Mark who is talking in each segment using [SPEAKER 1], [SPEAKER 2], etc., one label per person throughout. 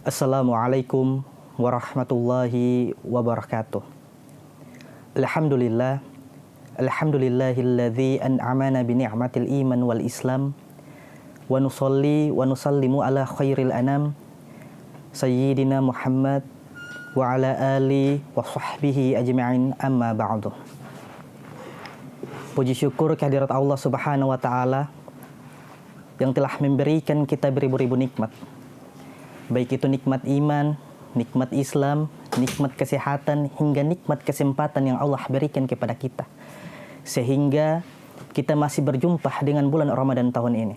[SPEAKER 1] Assalamualaikum warahmatullahi wabarakatuh. Alhamdulillah, alhamdulillahilladzi an'amana bi ni'matil iman wal islam wa nusalli wa nusallimu ala khairil anam sayyidina Muhammad wa ala ali wa sahbihi ajma'in, amma ba'du. Puji syukur kehadirat Allah Subhanahu wa taala yang telah memberikan kita beribu-ribu nikmat. Baik itu nikmat iman, nikmat Islam, nikmat kesehatan, hingga nikmat kesempatan yang Allah berikan kepada kita. Sehingga kita masih berjumpa dengan bulan Ramadan tahun ini.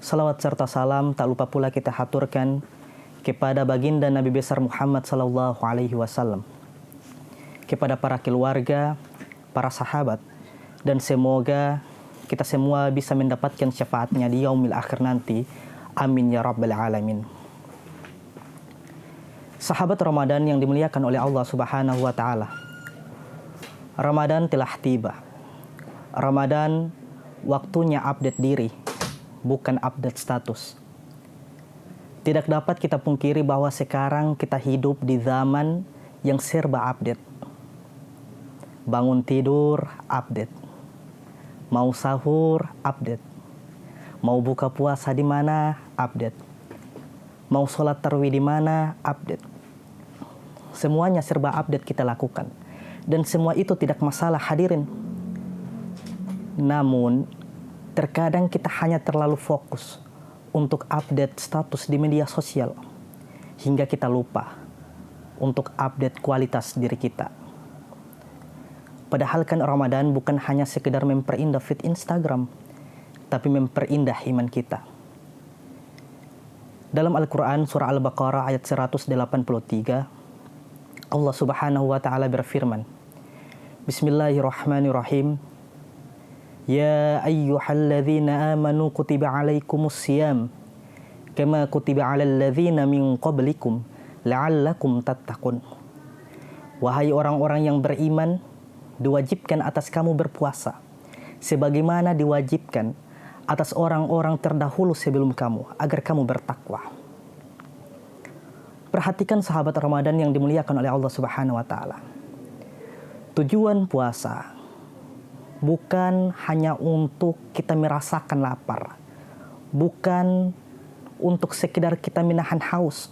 [SPEAKER 1] Salawat serta salam tak lupa pula kita haturkan kepada baginda Nabi besar Muhammad sallallahu alaihi wasallam, kepada para keluarga, para sahabat, dan semoga kita semua bisa mendapatkan syafaatnya di yaumil akhir nanti. Amin ya rabbal alamin. Sahabat Ramadan yang dimuliakan oleh Allah Subhanahu wa taala. Ramadan telah tiba. Ramadan waktunya update diri, bukan update status. Tidak dapat kita pungkiri bahwa sekarang kita hidup di zaman yang serba update. Bangun tidur, update. Mau sahur, update. Mau buka puasa di mana, update. Mau sholat tarawih di mana, update. Semuanya serba update kita lakukan. Dan semua itu tidak masalah, hadirin. Namun, terkadang kita hanya terlalu fokus untuk update status di media sosial, hingga kita lupa untuk update kualitas diri kita. Padahal kan Ramadan bukan hanya sekedar memperindah feed Instagram, tapi memperindah iman kita. Dalam Al-Quran surah Al-Baqarah ayat 183, Allah Subhanahu wa taala berfirman, Bismillahirrahmanirrahim. Ya ayyuhalladzina amanu kutiba alaikumus siyam kama kutiba alal ladzina min qablikum la'allakum tattaqun. Wahai orang-orang yang beriman, diwajibkan atas kamu berpuasa sebagaimana diwajibkan atas orang-orang terdahulu sebelum kamu, agar kamu bertakwa. Perhatikan sahabat Ramadan yang dimuliakan oleh Allah Subhanahu wa taala. Tujuan puasa bukan hanya untuk kita merasakan lapar, bukan untuk sekedar kita menahan haus,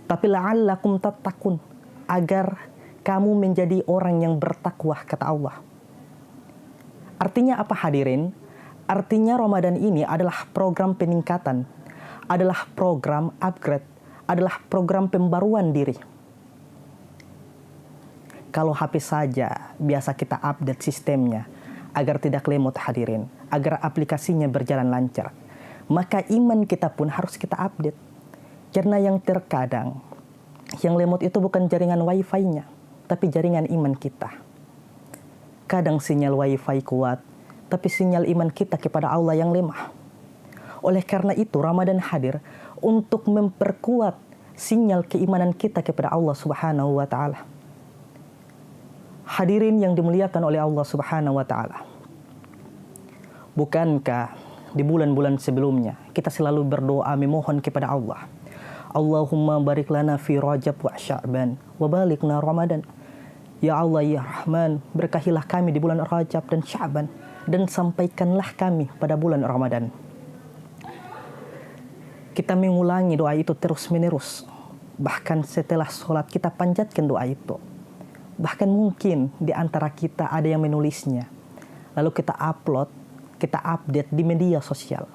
[SPEAKER 1] tapi la'allakum tattaqun, agar kamu menjadi orang yang bertakwa, kata Allah. Artinya apa, hadirin? Artinya Ramadan ini adalah program peningkatan, adalah program upgrade, adalah program pembaruan diri. Kalau HP saja biasa kita update sistemnya agar tidak lemot, hadirin, agar aplikasinya berjalan lancar, maka iman kita pun harus kita update. Karena yang terkadang yang lemot itu bukan jaringan wifi-nya, tapi jaringan iman kita. Kadang sinyal wifi kuat, tapi sinyal iman kita kepada Allah yang lemah. Oleh karena itu, Ramadan hadir untuk memperkuat sinyal keimanan kita kepada Allah Subhanahu wa taala. Hadirin yang dimuliakan oleh Allah Subhanahu wa taala. Bukankah di bulan-bulan sebelumnya kita selalu berdoa memohon kepada Allah, Allahumma barik lana fi Rajab wa Sya'ban wa balikna Ramadan. Ya Allah, ya Rahman, berkahilah kami di bulan Rajab dan Sya'ban, dan sampaikanlah kami pada bulan Ramadan. Kita mengulangi doa itu terus-menerus. Bahkan setelah sholat kita panjatkan doa itu. Bahkan mungkin di antara kita ada yang menulisnya, lalu kita upload, kita update di media sosial.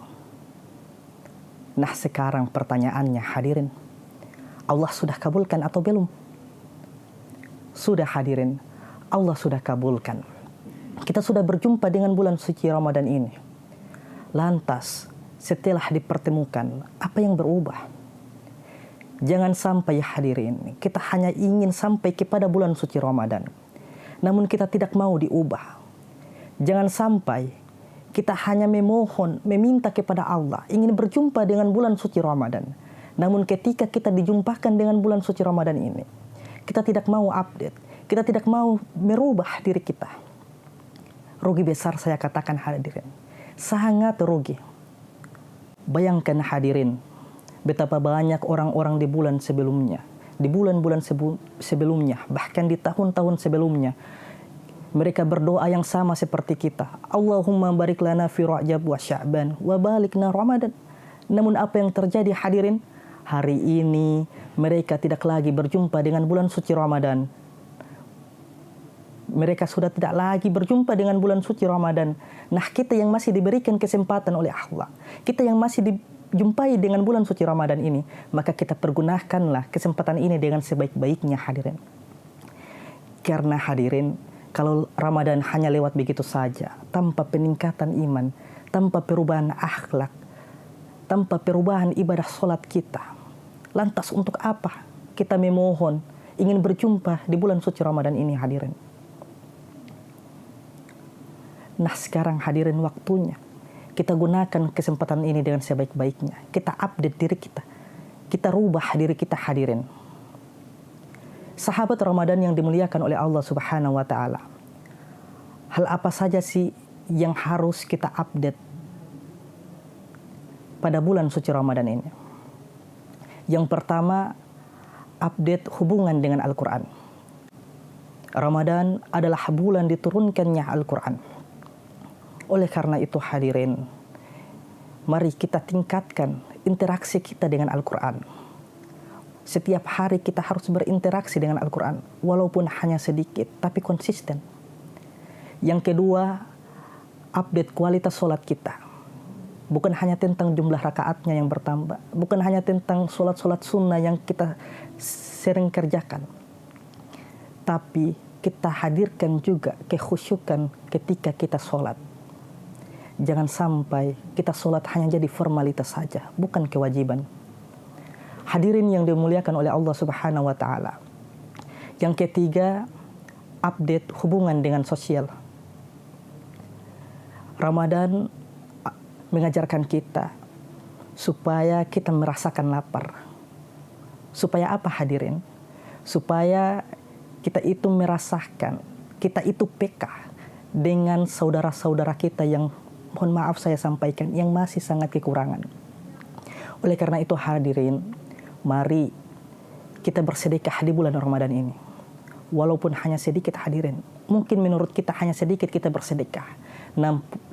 [SPEAKER 1] Nah, sekarang pertanyaannya, hadirin, Allah sudah kabulkan atau belum? Sudah, hadirin, Allah sudah kabulkan. Kita sudah berjumpa dengan bulan suci Ramadan ini. Lantas, setelah dipertemukan, apa yang berubah? Jangan sampai, hadirin, kita hanya ingin sampai kepada bulan suci Ramadan, namun kita tidak mau diubah. Jangan sampai kita hanya memohon, meminta kepada Allah, ingin berjumpa dengan bulan suci Ramadan, namun ketika kita dijumpakan dengan bulan suci Ramadan ini, kita tidak mau update, kita tidak mau merubah diri kita. Rugi besar, saya katakan, hadirin. Sangat rugi. Bayangkan, hadirin, Betapa banyak orang-orang di bulan sebelumnya, di bulan-bulan sebelumnya, bahkan di tahun-tahun sebelumnya, mereka berdoa yang sama seperti kita. Allahumma barik lana fi Rajab wa Sya'ban wa balikna Ramadan. Namun apa yang terjadi hadirin? Hari ini mereka tidak lagi berjumpa dengan bulan suci Ramadan. Mereka sudah tidak lagi berjumpa dengan bulan suci Ramadan. Nah, kita yang masih diberikan kesempatan oleh Allah, kita yang masih dijumpai dengan bulan suci Ramadan ini, maka kita pergunakanlah kesempatan ini dengan sebaik-baiknya hadirin. Karena hadirin, kalau Ramadan hanya lewat begitu saja, tanpa peningkatan iman, tanpa perubahan akhlak, tanpa perubahan ibadah sholat kita, lantas untuk apa kita memohon ingin berjumpa di bulan suci Ramadan ini hadirin? Nah, sekarang hadirin waktunya kita gunakan kesempatan ini dengan sebaik-baiknya. Kita update diri kita. Kita rubah diri kita hadirin. Sahabat Ramadan yang dimuliakan oleh Allah Subhanahu wa taala. Hal apa saja sih yang harus kita update pada bulan suci Ramadan ini? Yang pertama, update hubungan dengan Al-Quran. Ramadan adalah bulan diturunkannya Al-Quran. Oleh karena itu hadirin, mari kita tingkatkan interaksi kita dengan Al-Quran. Setiap hari kita harus berinteraksi dengan Al-Quran, walaupun hanya sedikit, tapi konsisten. Yang kedua, update kualitas sholat kita. Bukan hanya tentang jumlah rakaatnya yang bertambah, bukan hanya tentang sholat-sholat sunnah yang kita sering kerjakan, tapi kita hadirkan juga kekhusyukan ketika kita sholat. Jangan sampai kita sholat hanya jadi formalitas saja, bukan kewajiban. Hadirin yang dimuliakan oleh Allah Subhanahu wa taala. Yang ketiga, update hubungan dengan sosial. Ramadan mengajarkan kita supaya kita merasakan lapar. Supaya apa hadirin? Supaya kita itu merasakan, kita itu peka dengan saudara-saudara kita yang, mohon maaf saya sampaikan, yang masih sangat kekurangan. Oleh karena itu hadirin, mari kita bersedekah di bulan Ramadan ini. Walaupun hanya sedikit hadirin. Mungkin menurut kita hanya sedikit kita bersedekah.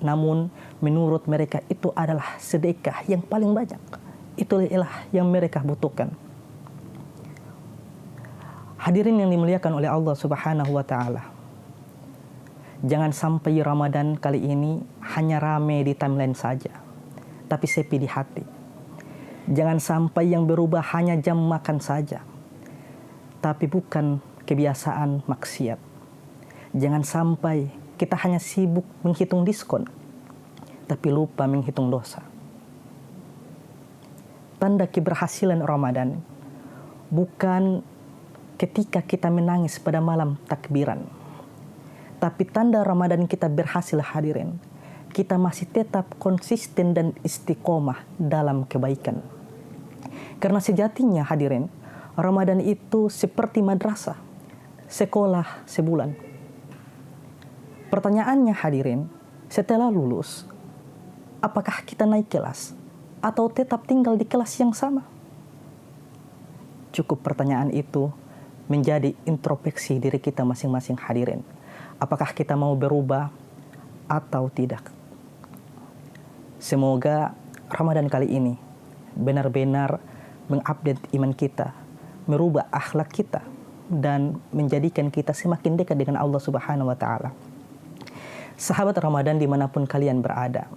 [SPEAKER 1] Namun menurut mereka itu adalah sedekah yang paling banyak. Itulah yang mereka butuhkan. Hadirin yang dimuliakan oleh Allah Subhanahu wa taala. Jangan sampai Ramadan kali ini hanya rame di timeline saja, tapi sepi di hati. Jangan sampai yang berubah hanya jam makan saja, tapi bukan kebiasaan maksiat. Jangan sampai kita hanya sibuk menghitung diskon, tapi lupa menghitung dosa. Tanda keberhasilan Ramadan bukan ketika kita menangis pada malam takbiran, tapi tanda Ramadan kita berhasil hadirin, kita masih tetap konsisten dan istiqomah dalam kebaikan. Karena sejatinya hadirin, Ramadan itu seperti madrasah, sekolah sebulan. Pertanyaannya hadirin, setelah lulus, apakah kita naik kelas atau tetap tinggal di kelas yang sama? Cukup pertanyaan itu menjadi introspeksi diri kita masing-masing hadirin. Apakah kita mau berubah atau tidak? Semoga Ramadan kali ini benar-benar mengupdate iman kita, merubah akhlak kita, dan menjadikan kita semakin dekat dengan Allah Subhanahu wa taala. Sahabat Ramadan dimanapun kalian berada,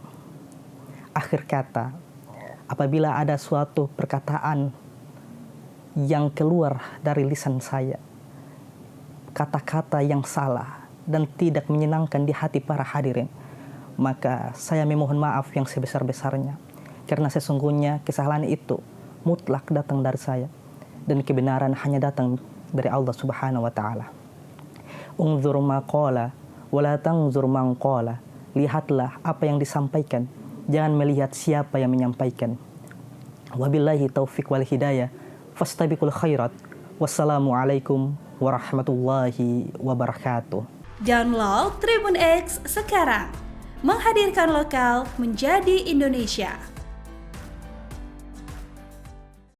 [SPEAKER 1] akhir kata, apabila ada suatu perkataan yang keluar dari lisan saya, kata-kata yang salah dan tidak menyenangkan di hati para hadirin, maka saya memohon maaf yang sebesar-besarnya. Karena sesungguhnya kesalahan itu mutlak datang dari saya, dan kebenaran hanya datang dari Allah Subhanahu wa taala. Unzur ma qala wa la tanzur man qala. Lihatlah apa yang disampaikan, jangan melihat siapa yang menyampaikan. Wabillahi taufiq wal hidayah. Fastabiqul khairat. Wassalamualaikum warahmatullahi wabarakatuh.
[SPEAKER 2] Download Tribun X sekarang. Menghadirkan lokal menjadi Indonesia.